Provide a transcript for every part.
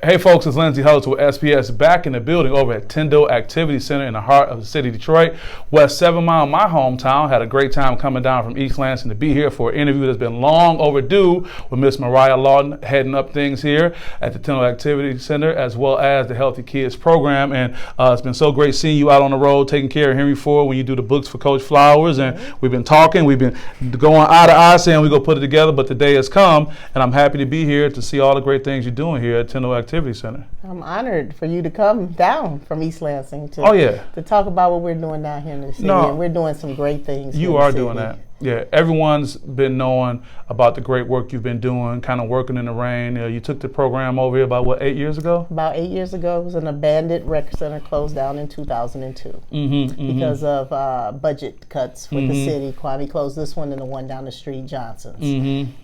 Hey folks, it's Lindsay Holtz with SPS back in the building over at Tindal Activity Center in the heart of the city of Detroit. West 7 Mile, my hometown. Had a great time coming down from East Lansing to be here for an interview that's been long overdue with Miss Lawton heading up things here at the Tindal Activity Center as well as the Healthy Kids program. And it's been so great seeing you out on the road taking care of Henry Ford when you do the books for Coach Flowers. And we've been talking, we've been going eye to eye saying we're going to put it together, but the day has come and I'm happy to be here to see all the great things you're doing here at Tindal Activity Center. I'm honored for you to come down from East Lansing to talk about what we're doing down here in the city. And we're doing some great things. You are doing that. Yeah, everyone's been knowing about the great work you've been doing, kind of working in the rain. You took the program over here about, 8 years ago? About 8 years ago. It was an abandoned rec center closed down in 2002 because of budget cuts with the city. Kwame closed this one and the one down the street, Johnson's.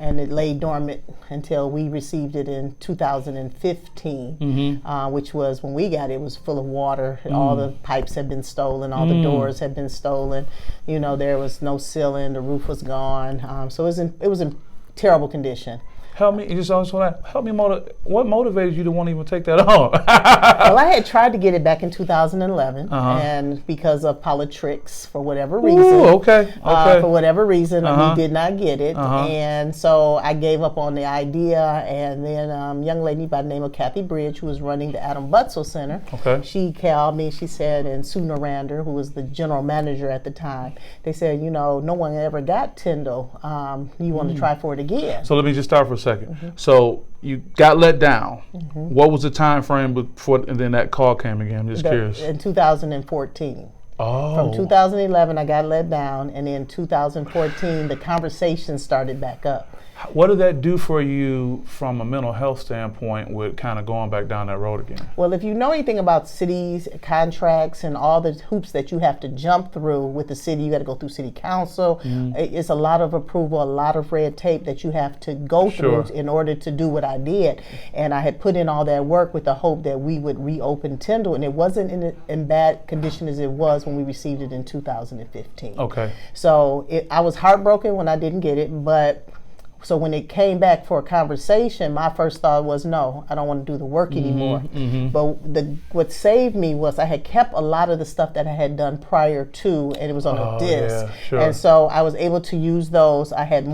And it lay dormant until we received it in 2015, which was when we got it. It was full of water. All the pipes had been stolen. All the doors had been stolen. You know, there was no ceiling. The roof was gone. So it was in terrible condition. Help me, what motivated you to want to even take that on? Well, I had tried to get it back in 2011, and because of politics, for whatever reason, for whatever reason, we did not get it, and so I gave up on the idea. And then a young lady by the name of Kathy Bridge, who was running the Adams-Lawton Center, she called me. She said, and Sue Narander, who was the general manager at the time, they said, you know, no one ever got Tindal. You want to try for it again? So let me just start for a second. So you got let down. What was the time frame before and then that call came again? I'm just curious. In 2014. Oh. From 2011 I got let down, and in 2014 the conversation started back up. What did that do for you from a mental health standpoint with kind of going back down that road again? Well, if you know anything about cities, contracts, and all the hoops that you have to jump through with the city, you got to go through city council. It's a lot of approval, a lot of red tape that you have to go through in order to do what I did. And I had put in all that work with the hope that we would reopen Tindal, and it wasn't in bad condition as it was when we received it in 2015. Okay. So I was heartbroken when I didn't get it, but so when it came back for a conversation, my first thought was, no, I don't want to do the work anymore. But what saved me was I had kept a lot of the stuff that I had done prior to, and it was on a disc. And so I was able to use those. I had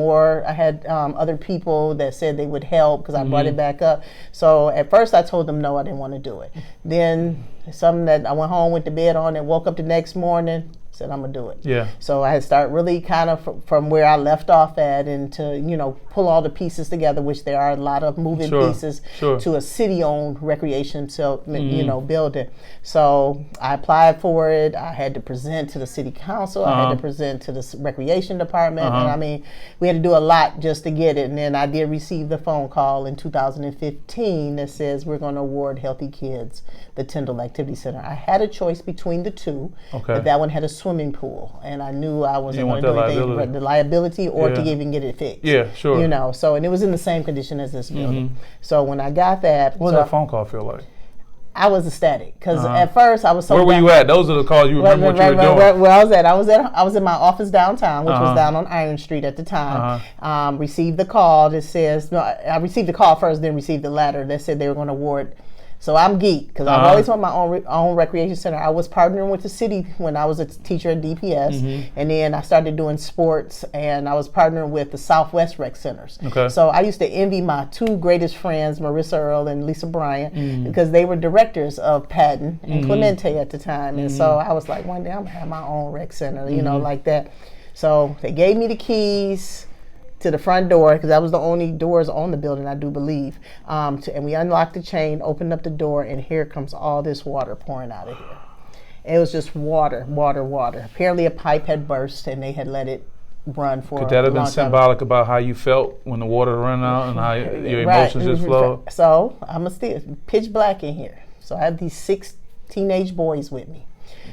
other people that said they would help because I brought it back up. So at first I told them no, I didn't want to do it. Then something that I went home, went to bed on, and woke up the next morning, said I'm gonna do it. Yeah. So I had started really kind of from where I left off at, and to pull all the pieces together, which there are a lot of moving pieces to a city-owned recreation building. So I applied for it. I had to present to the city council. I had to present to the recreation department, and I mean we had to do a lot just to get it. And then I did receive the phone call in 2015 that says we're going to award Healthy Kids the Tindal Activity Center. I had a choice between the two, but that one had a swimming pool, and I knew I wasn't going to do anything, the liability or to even get it fixed. Yeah, sure. So, and it was in the same condition as this building. So when I got that, what did that phone call feel like? I was ecstatic because at first I was so. Where were you at? Those are the calls you remember what you were doing. Where I was in my office downtown, which was down on Iron Street at the time. Received the call that says I received the call first, then received the letter that said they were going to award. So I'm geeked because I've always wanted my own recreation center. I was partnering with the city when I was a teacher at DPS, and then I started doing sports, and I was partnering with the Southwest Rec Centers. So I used to envy my two greatest friends, Marissa Earl and Lisa Bryant, because they were directors of Patton and Clemente at the time. And so I was like, one day I'm going to have my own rec center, like that. So they gave me the keys to the front door, because that was the only doors on the building, I do believe. And we unlocked the chain, opened up the door, and here comes all this water pouring out of here. It was just water, water, water. Apparently a pipe had burst, and they had let it run for a long time. Could that have been symbolic about how you felt when the water ran out and how your emotions just flowed? So I'm pitch black in here. So I have these 6 teenage boys with me.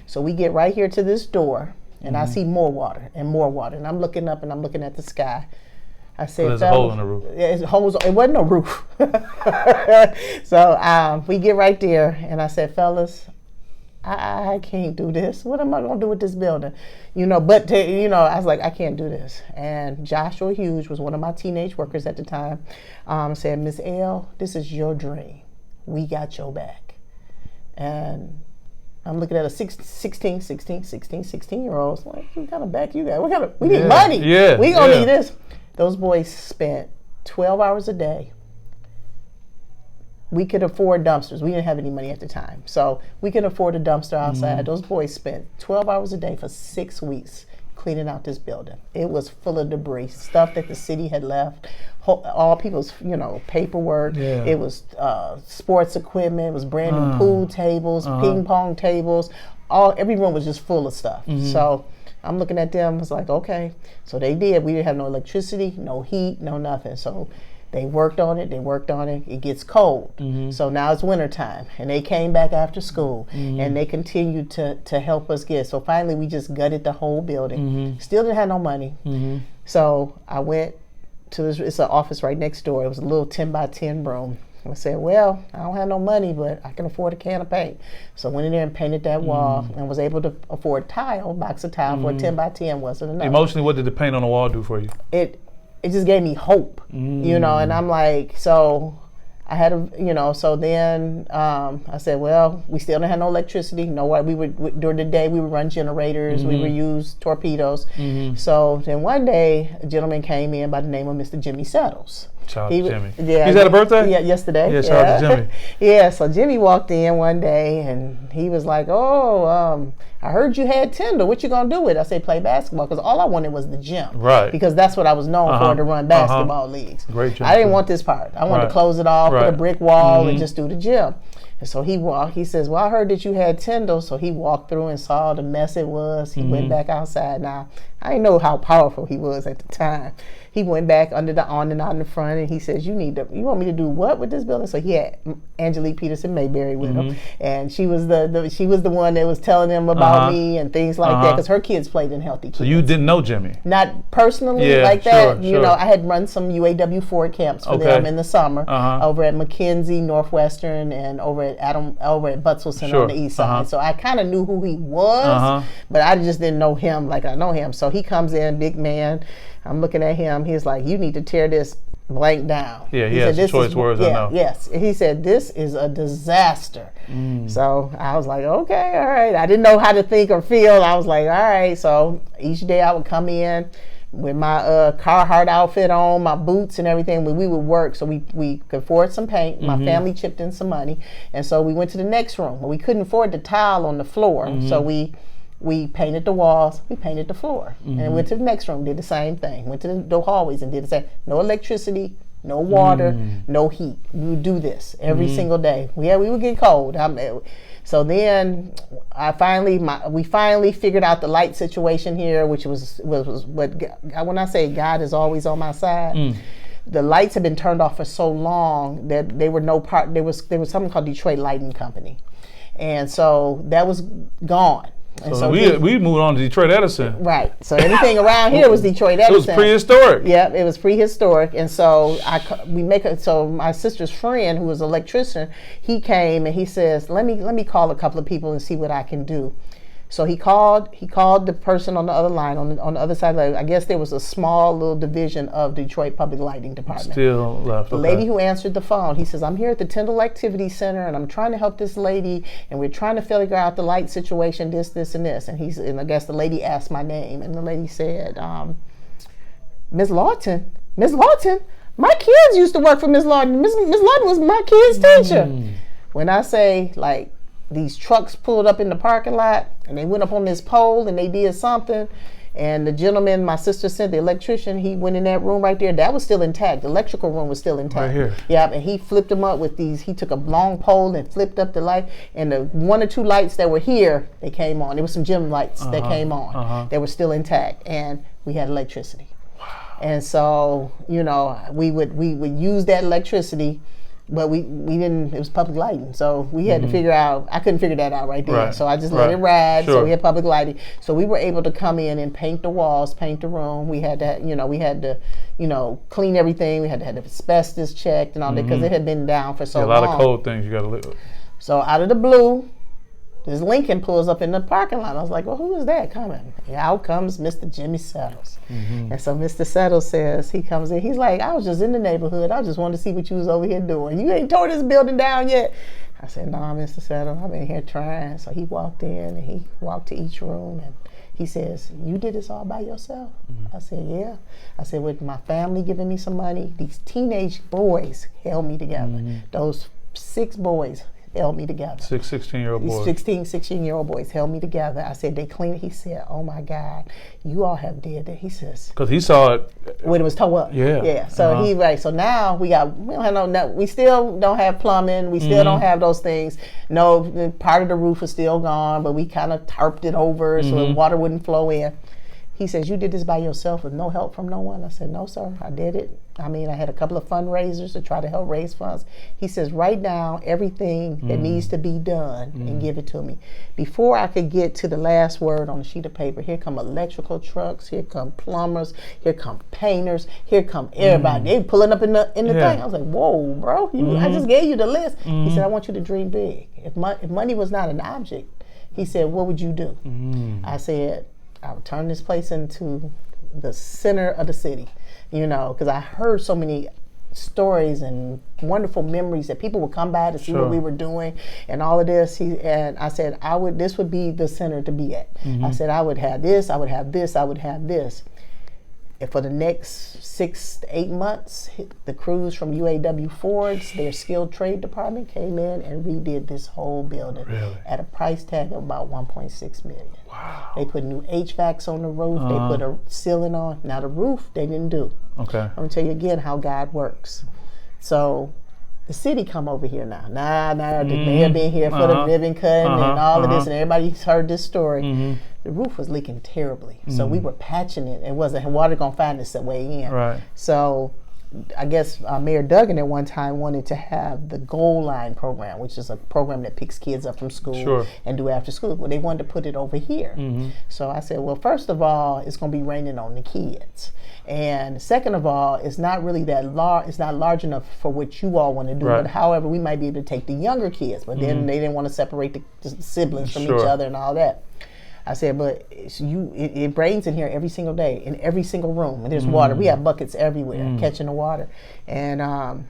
So we get right here to this door, and I see more water and more water. And I'm looking up and I'm looking at the sky. I said, there's a hole in the roof. It wasn't no roof. So we get right there, and I said, fellas, I can't do this. What am I going to do with this building? I was like, I can't do this. And Joshua Hughes was one of my teenage workers at the time, said, Miss L, this is your dream. we got your back. And I'm looking at a 16-year-olds. Like, what kind of back you got? We need money. Yeah. We gonna need this. Those boys spent 12 hours a day. We could afford dumpsters. We didn't have any money at the time. So we could afford a dumpster outside. Those boys spent 12 hours a day for 6 weeks cleaning out this building. It was full of debris, stuff that the city had left, all people's, paperwork. Yeah. It was sports equipment. It was brand new pool tables, ping pong tables. Every room was just full of stuff. So I'm looking at them. It's like, okay. So they did. We didn't have no electricity, no heat, no nothing. So they worked on it. It gets cold. So now it's wintertime. And they came back after school. And they continued to help us get. So finally, we just gutted the whole building. Still didn't have no money. So I went to this. It's an office right next door. It was a little 10 by 10 room. I said, well, I don't have no money, but I can afford a can of paint. So I went in there and painted that wall and was able to afford a box of tile for a 10 by 10 wasn't enough. Emotionally, what did the paint on the wall do for you? It just gave me hope, and I'm like, so I had so then I said, well, we still didn't have no electricity. During the day we would run generators, we would use torpedoes. So then one day a gentleman came in by the name of Mr. Jimmy Settles. Shout out to Jimmy. Yeah, he's had a birthday? Yeah, yesterday. Yeah, shout out to Jimmy. Yeah, so Jimmy walked in one day and he was like, I heard you had Tindal. What you gonna do with it? I said, play basketball, because all I wanted was the gym. Right. Because that's what I was known for, to run basketball leagues. Great gym. I didn't want this part. I wanted to close it off, put a brick wall, and just do the gym. And so he says, well, I heard that you had Tindal. So he walked through and saw the mess it was. He went back outside. Now, I didn't know how powerful he was at the time. He went back under the awning out in the front and he says, you want me to do what with this building? So he had Angelique Peterson Mayberry with him. And she was the one that was telling him about me and things like that, because her kids played in Healthy Kids. So you didn't know Jimmy? Not personally that. Sure. I had run some UAW Ford camps for them in the summer over at McKenzie, Northwestern, and over at Butzelson on the east side. So I kind of knew who he was, but I just didn't know him like I know him. So he comes in, big man. I'm looking at him. He's like, you need to tear this blank down. Yeah, he has some choice words, I know. Yes. He said, this is a disaster. So I was like, okay, all right. I didn't know how to think or feel. I was like, all right. So each day I would come in with my Carhartt outfit on, my boots and everything. We would work, so we could afford some paint. My family chipped in some money. And so we went to the next room. We couldn't afford the tile on the floor. So we painted the walls, we painted the floor. And went to the next room, did the same thing. Went to the hallways and did the same. No electricity, no water, no heat. We would do this every single day. We would get cold. So then we finally figured out the light situation here, which was what, when I say God is always on my side, the lights had been turned off for so long that there was something called Detroit Lighting Company. And so that was gone. So we moved on to Detroit Edison. Right. So anything around here was Detroit Edison. It was prehistoric. Yeah, it was prehistoric. And so so my sister's friend, who was an electrician, he came and he says, let me call a couple of people and see what I can do. So he called the person on the other line, on the other side. I guess there was a small little division of Detroit Public Lighting Department. Still left. The lady who answered the phone, he says, I'm here at the Tindal Activity Center and I'm trying to help this lady and we're trying to figure out the light situation, this, and this. And I guess the lady asked my name and the lady said, Ms. Lawton, my kids used to work for Ms. Lawton. Ms. Lawton was my kid's teacher. When I say, like, these trucks pulled up in the parking lot and they went up on this pole and they did something, and the gentleman my sister sent, the electrician, he went in that room right there. That was still intact. The electrical room was still intact. Right here. Yeah, and he flipped them up with these. He took a long pole and flipped up the light, and the 1 or 2 lights that were here, they came on. There was some gym lights that came on. They were still intact, and we had electricity. Wow. And so, we would use that electricity. But we didn't, it was public lighting. So we had to figure out, I couldn't figure that out right there. Right. So I just let it ride. Sure. So we had public lighting. So we were able to come in and paint the walls, paint the room. We had to, clean everything. We had to have the asbestos checked and all that, because it had been down for so long. A lot of cold things you got to live with. So out of the blue, this Lincoln pulls up in the parking lot. I was like, well, who is that coming? And out comes Mr. Jimmy Settles. And so Mr. Settles says, he comes in, he's like, I was just in the neighborhood. I just wanted to see what you was over here doing. You ain't tore this building down yet. I said, no, Mr. Settles, I've been here trying. So he walked in and he walked to each room and he says, you did this all by yourself? I said, yeah. I said, with my family giving me some money, these teenage boys held me together. Those 6 boys held me together. 16-year-old boys. 16-year-old boys held me together. I said, they cleaned it. He said, oh my God, you all have did that. He says, because he saw it when it was tore up. Yeah. So he right. So now we don't have we still don't have plumbing. We still don't have those things. No, part of the roof is still gone, but we kind of tarped it over so the water wouldn't flow in. He says, you did this by yourself with no help from no one? I said, no, sir, I did it. I mean, I had a couple of fundraisers to try to help raise funds. He says, write down everything that needs to be done and give it to me. Before I could get to the last word on a sheet of paper, here come electrical trucks, here come plumbers, here come painters, here come everybody. They pulling up in the thing. I was like, whoa, bro, I just gave you the list. He said, I want you to dream big. If money was not an object, he said, what would you do? I said, I would turn this place into the center of the city, because I heard so many stories and wonderful memories that people would come by to see what we were doing and all of this. And I said, this would be the center to be at. I said, I would have this, I would have this, I would have this. And for the next 6 to 8 months, the crews from UAW Fords, their skilled trade department, came in and redid this whole building at a price tag of about $1.6 million. Wow. They put new HVACs on the roof. They put a ceiling on. Now the roof, they didn't do. Okay. I'm gonna tell you again how God works. So the city come over here now. The mayor been here for the ribbon cutting and all of this, and everybody's heard this story. The roof was leaking terribly, so we were patching it. It wasn't water gonna find its way in. Right. So I guess Mayor Duggan at one time wanted to have the Goal Line program, which is a program that picks kids up from school and do after school. Well, they wanted to put it over here. So I said, well, first of all, it's going to be raining on the kids. And second of all, it's not really that large. It's not large enough for what you all want to do. But however, we might be able to take the younger kids. But then they didn't want to separate the siblings from each other and all that. I said, but it rains in here every single day, in every single room, and there's water. We have buckets everywhere catching the water. And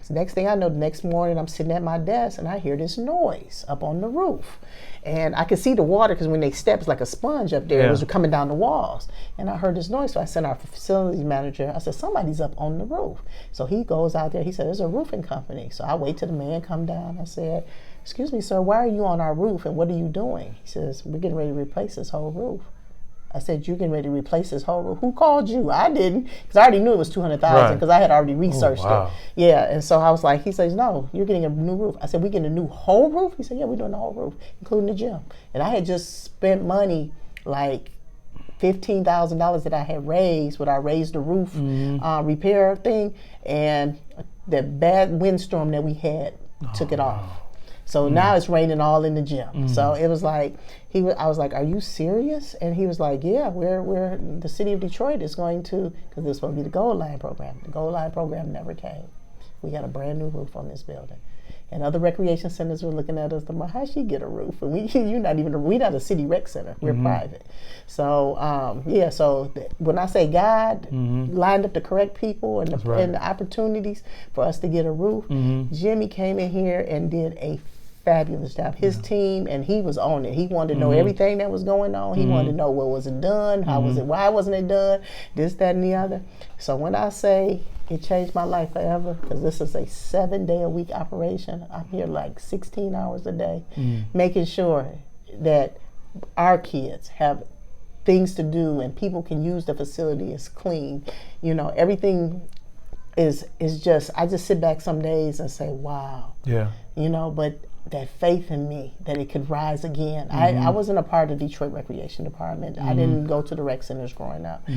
next thing I know, the next morning I'm sitting at my desk and I hear this noise up on the roof. And I could see the water because when they step, it's like a sponge up there. It was coming down the walls. And I heard this noise, so I sent our facilities manager. I said, somebody's up on the roof. So he goes out there. He said, there's a roofing company. So I wait till the man come down. I said, excuse me, sir, why are you on our roof and what are you doing? He says, we're getting ready to replace this whole roof. I said, you're getting ready to replace this whole roof? Who called you? I didn't, because I already knew it was $200,000 because I had already researched it. Yeah, and so I was like, he says, no, you're getting a new roof. I said, we getting a new whole roof? He said, yeah, we're doing the whole roof, including the gym. And I had just spent money like $15,000 that I had raised when I raised the roof repair thing, and the bad windstorm that we had took it off. So now it's raining all in the gym. So it was like, I was like, are you serious? And he was like, yeah, we're the city of Detroit is going to, because this will be the Gold Line program. The Gold Line program never came. We got a brand new roof on this building. And other recreation centers were looking at us, how she get a roof? And we're not a city rec center, we're private. So when I say God lined up the correct people and the opportunities for us to get a roof, Jimmy came in here and did a fabulous job. His team, and he was on it. He wanted to know everything that was going on. He wanted to know what was it done, how was it, why wasn't it done, this, that, and the other. So when I say it changed my life forever, because this is a 7-day-a-week operation. I'm here like 16 hours a day, making sure that our kids have things to do and people can use the facility. It's clean. Everything is just, I just sit back some days and say, wow. Yeah. But that faith in me that it could rise again. I wasn't a part of the Detroit Recreation Department. I didn't go to the rec centers growing up.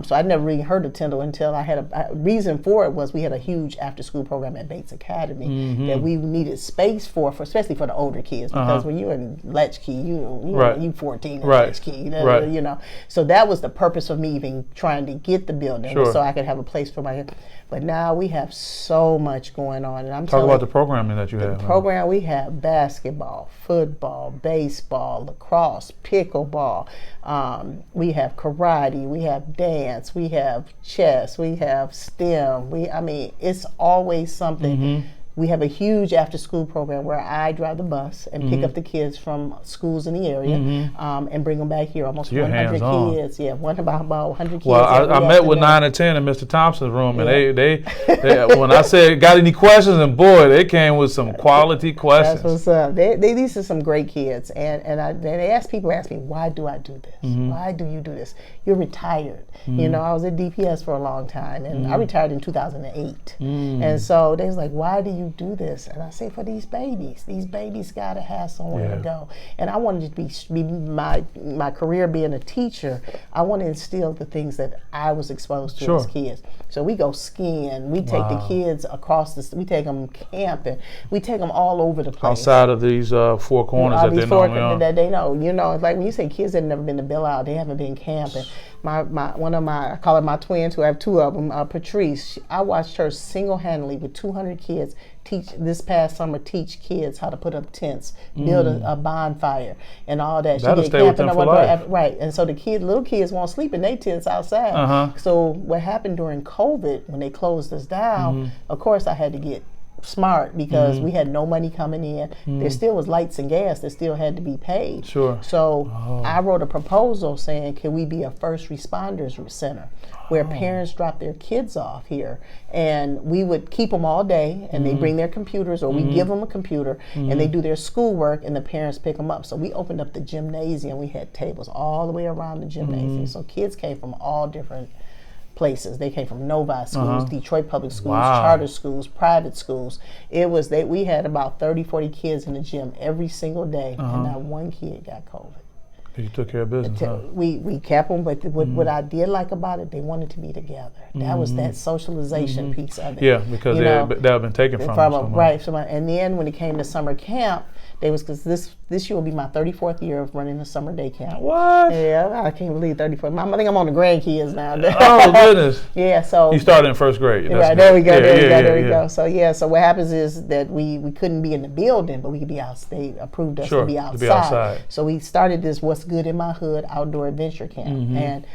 So I'd never really heard of Tindal until I had a reason for it was we had a huge after school program at Bates Academy that we needed space for especially for the older kids, because when you're in latchkey, you 14 in latchkey, So that was the purpose of me even trying to get the building so I could have a place for my kids. But now we have so much going on, and I'm talk about the programming that you have. The program we have have basketball, football, baseball, lacrosse, pickleball. We have karate. We have dance. We have chess. We have STEM. It's always something. We have a huge after-school program where I drive the bus and pick up the kids from schools in the area and bring them back here. Almost 100 kids. Yeah, about 100 kids. Well, I met with 9 and 10 in Mr. Thompson's room, and they when I said, got any questions, and boy, they came with some quality questions. That's what's up. These are some great kids. And they ask me, why do I do this? Why do you do this? You're retired. You know, I was at DPS for a long time, and I retired in 2008. And so they was like, why do you do this? And I say, for these babies. These babies got to have somewhere to go. And I wanted to be my career being a teacher. I want to instill the things that I was exposed to as kids. So we go skiing. We take the kids we take them camping. We take them all over the place. Outside of these 4 corners that they know. That they know. You know, it's like when you say kids that have never been to Bill Out, they haven't been camping. I call her my twins, who I have 2 of them, Patrice. I watched her single-handedly with 200 kids teach kids how to put up tents, build a bonfire, and all that. That'll stay with them for life. Right, and so the little kids won't sleep in their tents outside. So what happened during COVID, when they closed us down, of course I had to get smart because we had no money coming in. There still was lights and gas that still had to be paid. So I wrote a proposal saying, can we be a first responders center where parents drop their kids off here, and we would keep them all day, and they bring their computers, or we give them a computer, and they do their schoolwork, and the parents pick them up. So we opened up the gymnasium. We had tables all the way around the gymnasium. So kids came from all different places. They came from Novi schools, Detroit public schools, charter schools, private schools. We had about 30, 40 kids in the gym every single day, and not one kid got COVID. You took care of business, huh? We kept them, but what I did like about it, they wanted to be together. That was that socialization piece of it. Yeah, because they have been taken from them. Right. And then when it came to summer camp, because this year will be my 34th year of running the summer day camp. What? Yeah, I can't believe 34. I think I'm on the grandkids now. Oh, goodness. Yeah, so. You started in first grade. Right, there we go, there we go. So what happens is that we couldn't be in the building, but we could be out. They approved us to be outside. So we started this What's Good in My Hood outdoor adventure camp. And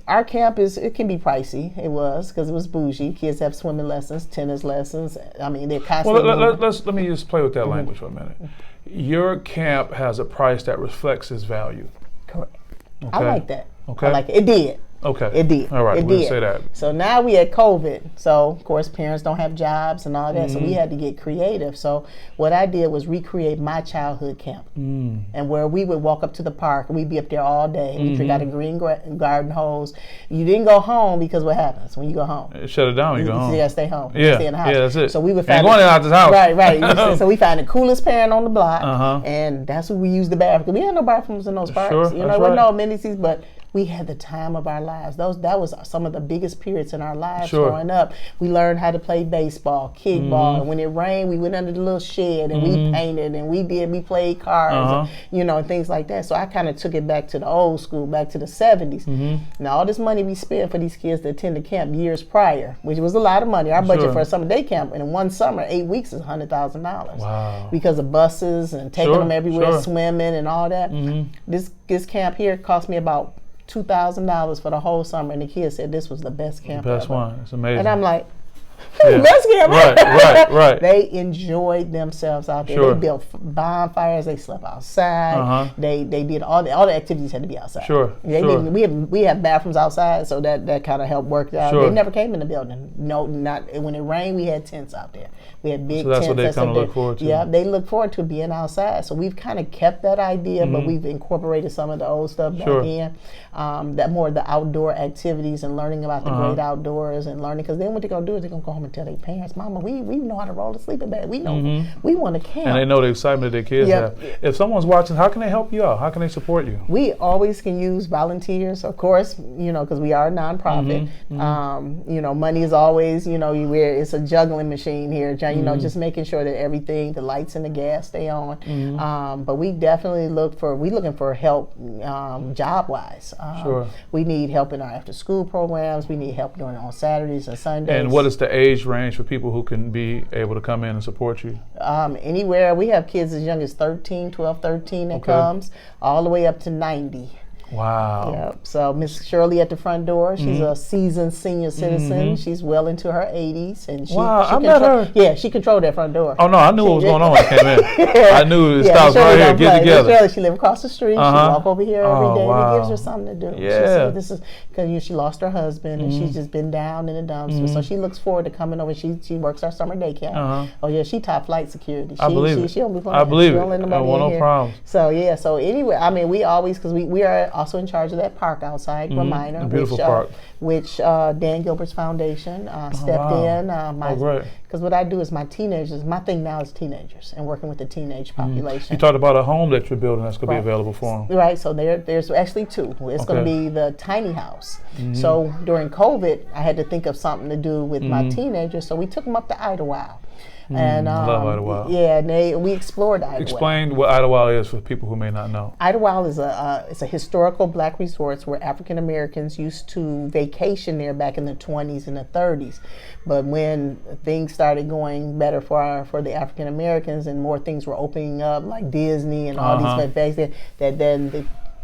our camp it can be pricey. It was, because it was bougie. Kids have swimming lessons, tennis lessons. They're constantly. Well, let me just play with that language for a minute. Your camp has a price that reflects its value. Correct. Okay. I like that. Okay. I like it. It did. Okay. It did. All right, we'll say that. So now we had COVID. So, of course, parents don't have jobs and all that. So we had to get creative. So what I did was recreate my childhood camp. And where we would walk up to the park, and we'd be up there all day. We drink out of green garden hose. You didn't go home, because what happens when you go home? Shut it down when you go home. You gotta stay home. Yeah. Stay in the house. Yeah, that's it. So we would find going out this house. Right. So we found the coolest parent on the block, and that's who we used the bathroom. We had no bathrooms in those parks. There were no amenities, but we had the time of our lives. That was some of the biggest periods in our lives growing up. We learned how to play baseball, kickball, and when it rained, we went under the little shed and we painted and we played cards, and things like that. So I kind of took it back to the old school, back to the 70s. Now all this money we spent for these kids that attended camp years prior, which was a lot of money. Our budget for a summer day camp in one summer, 8 weeks, is $100,000. Wow. Because of buses and taking them everywhere, swimming and all that. This camp here cost me about $2,000 for the whole summer, and the kids said this was the best camp ever. Best one. It's amazing. And I'm like, best camp ever. Right. They enjoyed themselves out there. They built bonfires. They slept outside. They did all the activities had to be outside. We have bathrooms outside, so that kind of helped work out. They never came in the building. No, not when it rained. We had tents out there. We had big tents. So that's what they kind of look forward to. Yeah, they look forward to being outside. So we've kind of kept that idea, but we've incorporated some of the old stuff back in. That more of the outdoor activities and learning about the great outdoors and learning, because then what they're gonna do is they're gonna go home and tell their parents, "Mama, we know how to roll a sleeping bag. We know we want to camp." And they know the excitement that their kids have. If someone's watching, how can they help you out? How can they support you? We always can use volunteers, of course, because we are a nonprofit. Money is always, it's a juggling machine here. Just making sure that everything, the lights and the gas stay on. But we definitely looking for help job wise. We need help in our after school programs. We need help on Saturdays and Sundays. And what is the age age range for people who can be able to come in and support you? Anywhere. We have kids as young as 12, 13 that comes, all the way up to 90. Wow. Yep. So Miss Shirley at the front door, she's a seasoned senior citizen. She's well into her 80s, and she I met her. Yeah, she controlled that front door. Oh no, I knew what was going on when I came in. I knew it stopped right here, get together. Shirley, she lived across the street. She walk over here every day. Wow. And it gives her something to do. Yeah. She said this is because she lost her husband, and she's just been down in the dumps. So she looks forward to coming over. She works our summer day camp. Oh yeah, she top flight security. I believe it. She don't be playing. I believe it. I want no problems. So yeah. So anyway, I mean, we always because we are also in charge of that park outside, Minor, beautiful park, which Dan Gilbert's foundation stepped in. Because what I do is my teenagers. My thing now is teenagers and working with the teenage population. You talked about a home that you're building that's going to be available for them. Right. So there's actually two. It's going to be the tiny house. So during COVID, I had to think of something to do with my teenagers. So we took them up to Idlewild. And I love Idlewild. Yeah, and we explored Idlewild. Explain what Idlewild is for people who may not know. Idlewild is it's a historical black resort where African Americans used to vacation there back in the 20s and the 30s. But when things started going better for the African Americans and more things were opening up, like Disney and all these places,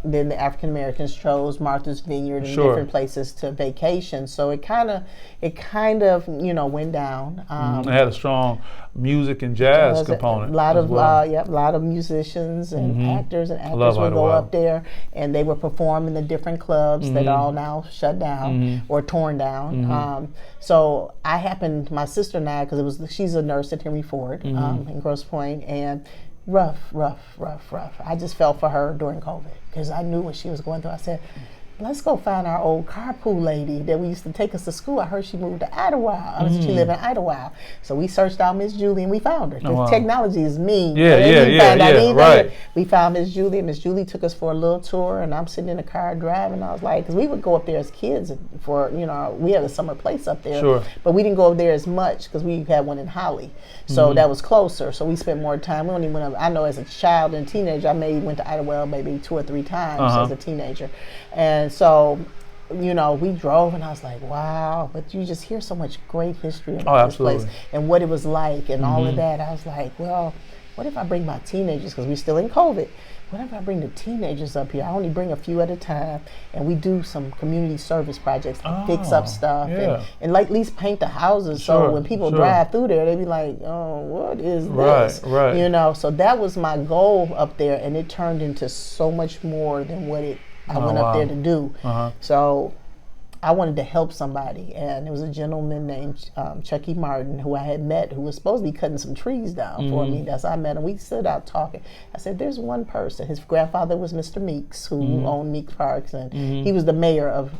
then the African Americans chose Martha's Vineyard and different places to vacation. So it kind of went down. It had a strong music and jazz component. A lot of musicians and actors and actors would go up there, and they would perform in the different clubs that are all now shut down or torn down. So my sister and I, because she's a nurse at Henry Ford in Grosse Pointe, and rough. I just felt for her during COVID because I knew what she was going through. I said, let's go find our old carpool lady that we used to take us to school. I heard she moved to Idlewild. She lived in Idlewild. So we searched out Miss Julie and we found her. Technology is mean. Right. We found Miss Julie, and Miss Julie took us for a little tour, and I'm sitting in the car driving. I was like, because we would go up there as kids for, we had a summer place up there. But we didn't go up there as much because we had one in Holly. So that was closer. So we spent more time. We only went up, I know as a child and teenager, I went to Idlewild maybe 2 or 3 times as a teenager. And so, we drove, and I was like, wow, but you just hear so much great history about this place and what it was like and all of that. I was like, well, what if I bring my teenagers, because we're still in COVID, what if I bring the teenagers up here? I only bring a few at a time, and we do some community service projects to fix up stuff and like at least paint the houses so when people drive through there, they be like, oh, what is this? Right. So that was my goal up there, and it turned into so much more than what I went up there to do. So I wanted to help somebody, and there was a gentleman named Chucky Martin who I had met who was supposed to be cutting some trees down for me. That's how I met him. We stood out talking. I said, there's one person. His grandfather was Mr. Meeks, who owned Meeks Parks, and he was the mayor of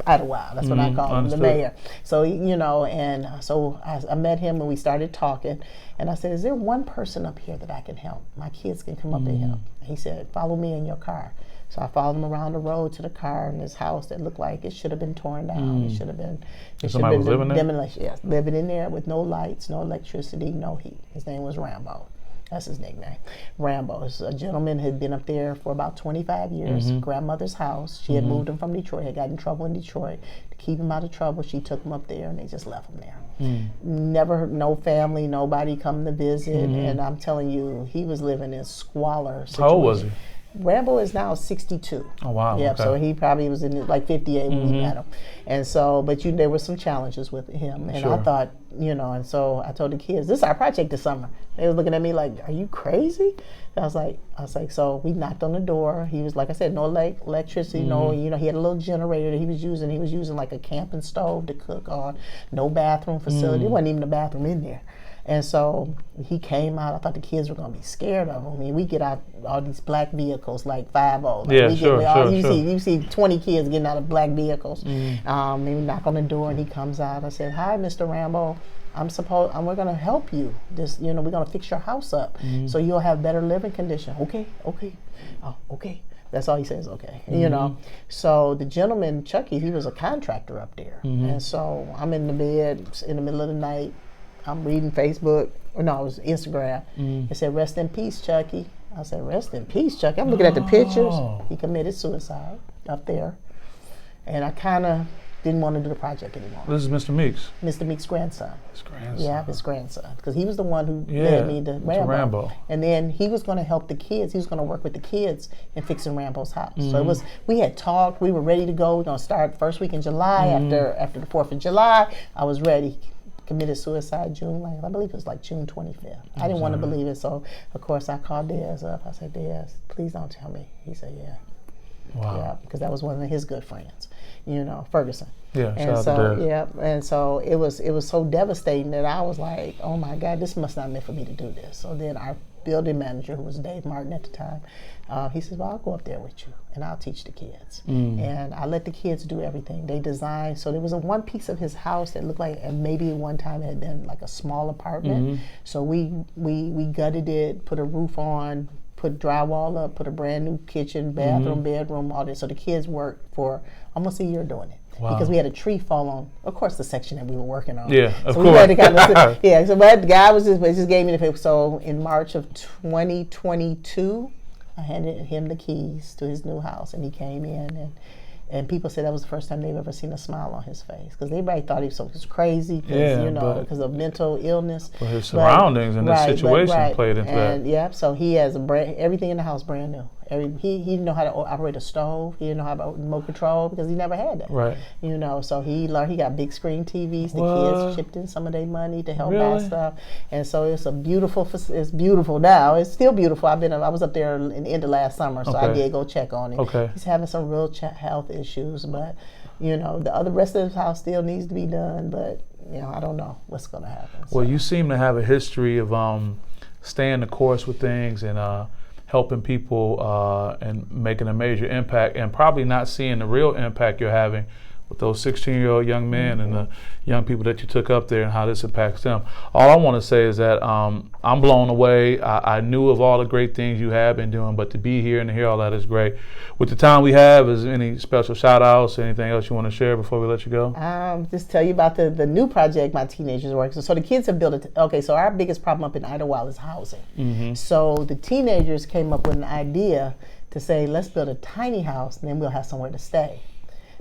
Idlewild. That's what I call him, the mayor. So, and so I met him and we started talking. And I said, is there one person up here that I can help? My kids can come up and help. And he said, follow me in your car. So I followed him around the road to the car in this house that looked like it should have been torn down. It should have been. Somebody was living there? Yes, living in there with no lights, no electricity, no heat. His name was Rambo. That's his nickname. Rambo. A gentleman had been up there for about 25 years, grandmother's house. She had moved him from Detroit, had got in trouble in Detroit. To keep him out of trouble, she took him up there and they just left him there. Never, no family, nobody come to visit. And I'm telling you, he was living in squalor situation. How old was he? Rambo is now 62. Oh, wow. Yeah, so he probably was in like 58 when we met him. And so, but there were some challenges with him. And I thought, and so I told the kids, this is our project this summer. They were looking at me like, are you crazy? And I was like, so we knocked on the door. He was, like I said, no electricity, no, he had a little generator that he was using. He was using like a camping stove to cook on, no bathroom facility. There wasn't even a bathroom in there. And so he came out. I thought the kids were going to be scared of him. I mean, we get out all these black vehicles like 5-0. You see 20 kids getting out of black vehicles. And we knock on the door and he comes out. I said, hi, Mr. Rambo. We're going to help you. We're going to fix your house up so you'll have better living condition. Okay. Oh, okay. That's all he says, okay. So the gentleman, Chucky, he was a contractor up there. And so I'm in the bed in the middle of the night. I'm reading Facebook. It was Instagram. It said, rest in peace, Chucky. I said, rest in peace, Chucky. I'm looking at the pictures. He committed suicide up there. And I kind of didn't want to do the project anymore. This is Mr. Meeks. Mr. Meeks' grandson. His grandson. Yeah, his grandson. Because he was the one who led me to Rambo. And then he was going to help the kids. He was going to work with the kids in fixing Rambo's house. So we had talked. We were ready to go. We're going to start first week in July. After the 4th of July, I was ready. Committed suicide I believe it was like June 25th. I didn't want to believe it. So, of course, I called Diaz up. I said, Diaz, please don't tell me. He said, yeah. Wow. Yeah, because that was one of his good friends, Ferguson. Yeah, and so and so it was so devastating that I was like, oh my God, this must not meant for me to do this. So then our building manager, who was Dave Martin at the time, he says, well, I'll go up there with you and I'll teach the kids. And I let the kids do everything. They designed. So there was one piece of his house that looked like maybe one time it had been like a small apartment. So we gutted it, put a roof on, put drywall up, put a brand new kitchen, bathroom, bedroom, all that. So the kids worked for almost a year doing it. Wow. Because we had a tree fall on, of course, the section that we were working on. Yeah, of course. We had to kind of, so but the guy just gave me the, so in March of 2022, I handed him the keys to his new house, and he came in, and people said that was the first time they've ever seen a smile on his face, because everybody thought he was crazy, because of mental illness. But his surroundings and the situation played into that. Yeah, so he has everything in the house brand new. He didn't know how to operate a stove. He didn't know how to remote control because he never had that. Right. So he learned. He got big screen TVs. The kids chipped in some of their money to help buy stuff, and so it's beautiful. It's beautiful now. It's still beautiful. I was up there in the end of last summer, so I did go check on it. Okay. He's having some real health issues, but the rest of his house still needs to be done. But I don't know what's going to happen. Well, you seem to have a history of staying the course with things and helping people and making a major impact, and probably not seeing the real impact you're having with those 16-year-old young men and the young people that you took up there and how this impacts them. All I want to say is that I'm blown away. I knew of all the great things you have been doing, but to be here and to hear all that is great. With the time we have, is there any special shout-outs, anything else you want to share before we let you go? Just tell you about the new project my teenagers are working. So the kids have built it. Okay, so our biggest problem up in Idlewild is housing. So the teenagers came up with an idea to say, let's build a tiny house and then we'll have somewhere to stay.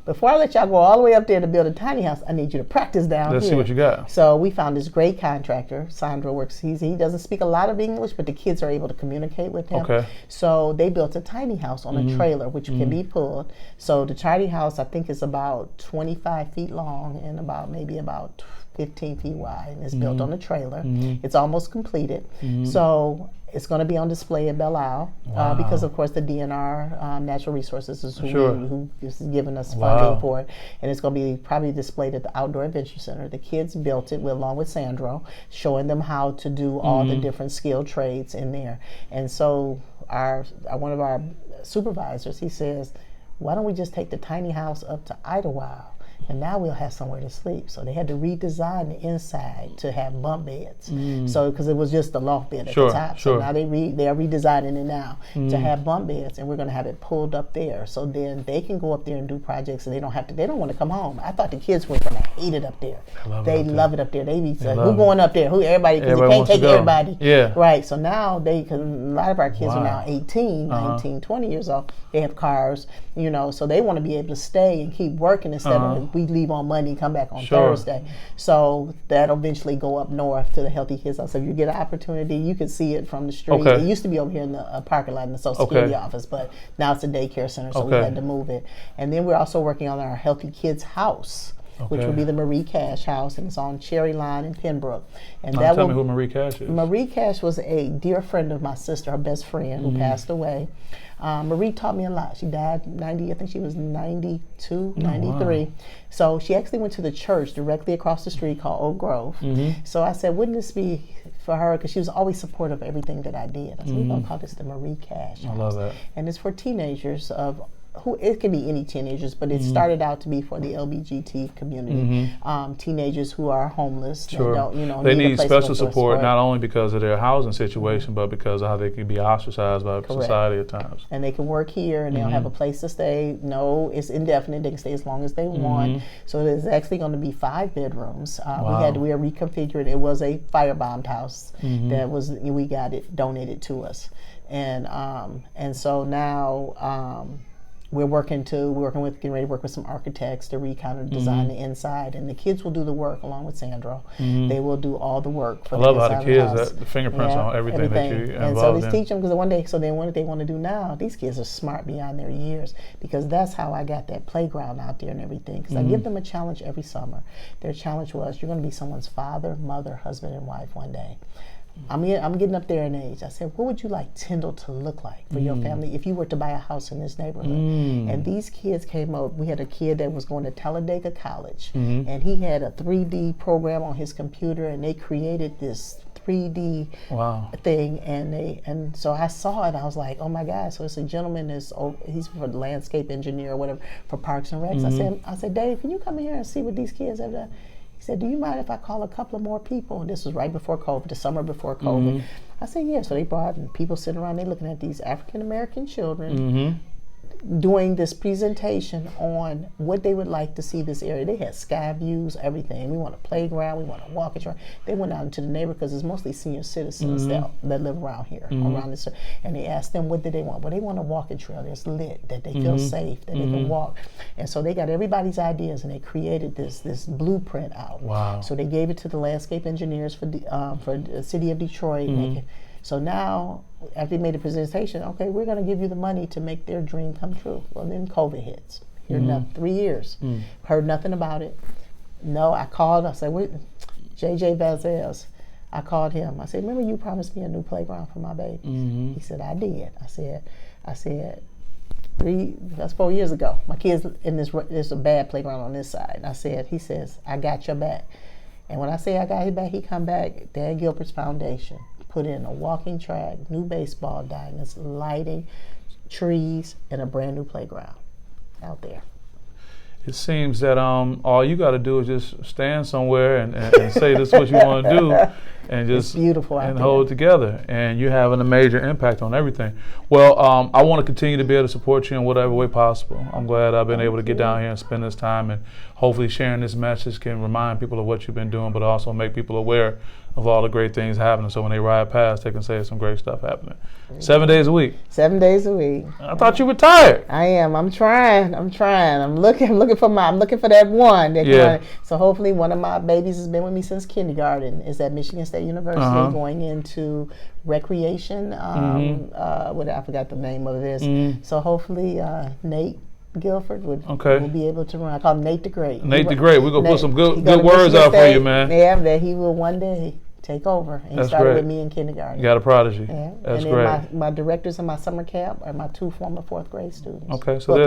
Before I let y'all go all the way up there to build a tiny house, I need you to practice down here. Let's see what you got. So we found this great contractor. Sandra works. He doesn't speak a lot of English, but the kids are able to communicate with him. Okay. So they built a tiny house on a trailer, which can be pulled. So the tiny house, I think, is about 25 feet long and maybe about 15 feet wide. And it's built on a trailer. It's almost completed. So it's going to be on display at Belle Isle because, of course, the DNR Natural Resources is who is giving us funding for it. And it's going to be probably displayed at the Outdoor Adventure Center. The kids built it along with Sandro, showing them how to do all the different skilled trades in there. And so one of our supervisors, he says, why don't we just take the tiny house up to Idlewild? And now we'll have somewhere to sleep. So they had to redesign the inside to have bunk beds. So because it was just a loft bed at the top. So now they're redesigning it now to have bunk beds, and we're going to have it pulled up there. So then they can go up there and do projects, and they don't want to come home. I thought the kids were going to hate it up there. They love it up there. They be saying, who going up there? Who everybody? Because you can't take everybody. Yeah. Right. So now because a lot of our kids are now 18, 19, 20 years old. They have cars, so they want to be able to stay and keep working instead of we leave on Monday, come back on Thursday. So that'll eventually go up north to the Healthy Kids House. So if you get an opportunity, you can see it from the street. It used to be over here in the parking lot in the Social Security office, but now it's a daycare center, so we had to move it. And then we're also working on our Healthy Kids House, which will be the Marie Cash House, and it's on Cherry Line in Pembroke. And tell me who Marie Cash is. Marie Cash was a dear friend of my sister, her best friend, who passed away. Marie taught me a lot. She died 90, I think she was 92, 93. So she actually went to the church directly across the street called Oak Grove. So I said, wouldn't this be for her? Because she was always supportive of everything that I did. I said, we're going to call this the Marie Cash House. I love that. And it's for teenagers it can be any teenagers, but it started out to be for the LBGT community, teenagers who are homeless. They need special support, not only because of their housing situation, but because of how they can be ostracized by society at times. And they can work here, and they'll have a place to stay. No, it's indefinite. They can stay as long as they want. So there's actually going to be 5 bedrooms. We are reconfigured. It was a firebombed house we got it donated to us, and so now. we're working with getting ready to work with some architects to kind of design the inside, and the kids will do the work along with Sandro. They will do all the work for I the love how inside the kids of the house. the fingerprints on everything that you involved and so in. they teach them because one day, so then what they want to do now, these kids are smart beyond their years, because that's how I got that playground out there and everything, because I give them a challenge every summer. Their challenge was, you're going to be someone's father, mother, husband, and wife one day. I'm getting up there in age. I said, what would you like Tindal to look like for your family if you were to buy a house in this neighborhood? And these kids came up. We had a kid that was going to Talladega College, and he had a 3D program on his computer, and they created this 3D thing, and so I saw it. I was like, oh my God! So it's a gentleman he's for the landscape engineer or whatever for Parks and Recs. I said, Dave, can you come in here and see what these kids have done? He said, do you mind if I call a couple of more people? And this was right before COVID, the summer before COVID. I said, yeah. So they brought people sitting around, they looking at these African American children doing this presentation on what they would like to see this area. They had sky views, everything. We want a playground, we want a walking track. They went out into the neighborhood because it's mostly senior citizens that live around here, around this. And they asked them, what did they want? Well, they want a walking trail that's lit, that they feel safe, that they can walk. And so they got everybody's ideas, and they created this blueprint out. Wow. So they gave it to the landscape engineers for the city of Detroit. So now, after they made a presentation, okay, we're going to give you the money to make their dream come true. Well, then COVID hits. Here, 3 years. Heard nothing about it. No, I called. I said, JJ Vazquez. I called him. I said, remember you promised me a new playground for my babies? He said, I did. I said, that's 4 years ago. My kids in there's a bad playground on this side. And he says, I got your back. And when I say I got his back, he come back, Dad Gilbert's foundation. Put in a walking track, new baseball diamonds, lighting, trees, and a brand new playground out there. It seems that all you got to do is just stand somewhere and say this is what you want to do, and just it's beautiful and hold together, and you're having a major impact on everything. Well, I want to continue to be able to support you in whatever way possible. I'm glad I've been able to get down here and spend this time, and hopefully sharing this message can remind people of what you've been doing, but also make people aware of all the great things happening, so when they ride past, they can say some great stuff happening. 7 days a week. 7 days a week. I thought you retired. I am. I'm trying. I'm looking for that one. So hopefully one of my babies has been with me since kindergarten. Is at Michigan State University, going into recreation. I forgot the name of it is. So hopefully Nate Guilford will be able to run. I call him Nate the Great. Nate the Great. We're going to put some good words out for you, man. Yeah, that he will one day take over. And he started with me in kindergarten. You got a prodigy. Yeah. That's and great. then my directors in my summer camp are my 2 former 4th grade students. Okay, so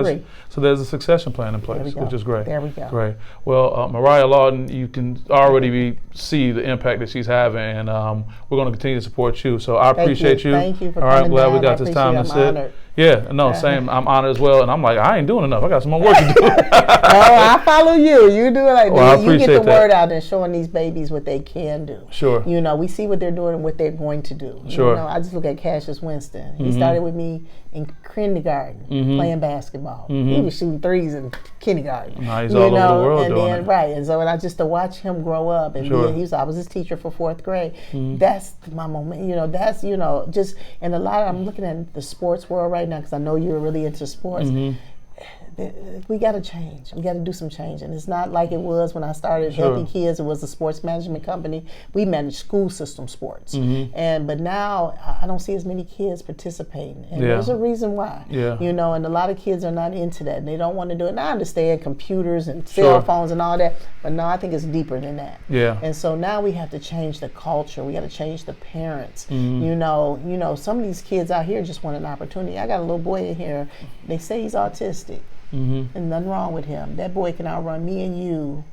there's a succession plan in place, which is great. There we go. Great. Well, Mariah Lawton, you can already see the impact that she's having, and we're going to continue to support you. So I appreciate you. Thank you for coming. All right, glad down. we got this time to sit. Honored. Yeah, no, same. I'm honored as well, and I'm like, I ain't doing enough. I got some more work to do. I follow you. You do it like that. You get the word out and showing these babies what they can do. Sure. We see what they're doing and what they're going to do. Sure. I just look at Cassius Winston. He started with me in kindergarten playing basketball. He was shooting threes in kindergarten. Now he's all over the world doing it. Right, and so I just to watch him grow up and I was his teacher for 4th grade. That's my moment. That's just and a lot. I'm looking at the sports world right now because I know you're really into sports. We got to change. We got to do some change. And it's not like it was when I started helping kids. It was a sports management company. We managed school system sports. But now I don't see as many kids participating. And there's a reason why. And a lot of kids are not into that. And they don't want to do it. And I understand computers and cell phones and all that. But no, I think it's deeper than that. And so now we have to change the culture. We got to change the parents. Some of these kids out here just want an opportunity. I got a little boy in here. They say he's autistic. And nothing wrong with him. That boy can outrun me and you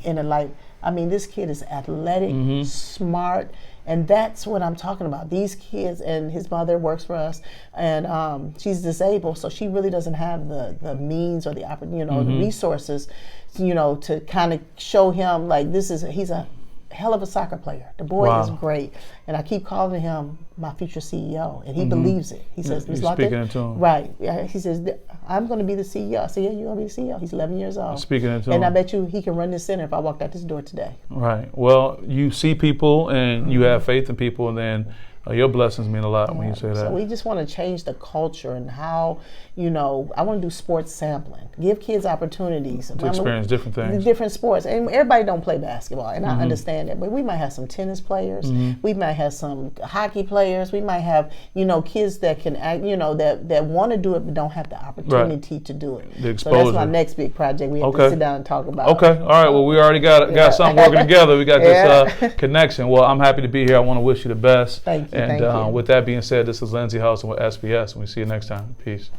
in a life. I mean, this kid is athletic, smart, and that's what I'm talking about. These kids, and his mother works for us, and she's disabled, so she really doesn't have the means or the the resources, to kind of show him like he's a hell of a soccer player. The boy is great, and I keep calling him my future CEO, and he believes it. He says, "You're speaking it to him." Right. He says, "I'm going to be the CEO." I said, "Yeah, you're going to be the CEO." He's 11 years old. Speaking it to him. And I bet you he can run this center if I walked out this door today. Right. Well, you see people, and you have faith in people, and then Your blessings mean a lot when you say that. So we just want to change the culture and how, I want to do sports sampling, give kids opportunities to experience different things, different sports. And everybody don't play basketball, and I understand that, but we might have some tennis players, we might have some hockey players, we might have kids that can act, that want to do it but don't have the opportunity to do it. The exposure. So that's my next big project. We have to sit down and talk about. Okay, all right. Well, we already got something working together. We got this connection. Well, I'm happy to be here. I want to wish you the best. Thank you. And with that being said, this is Lindsey Hudson with SPS, and we see you next time. Peace.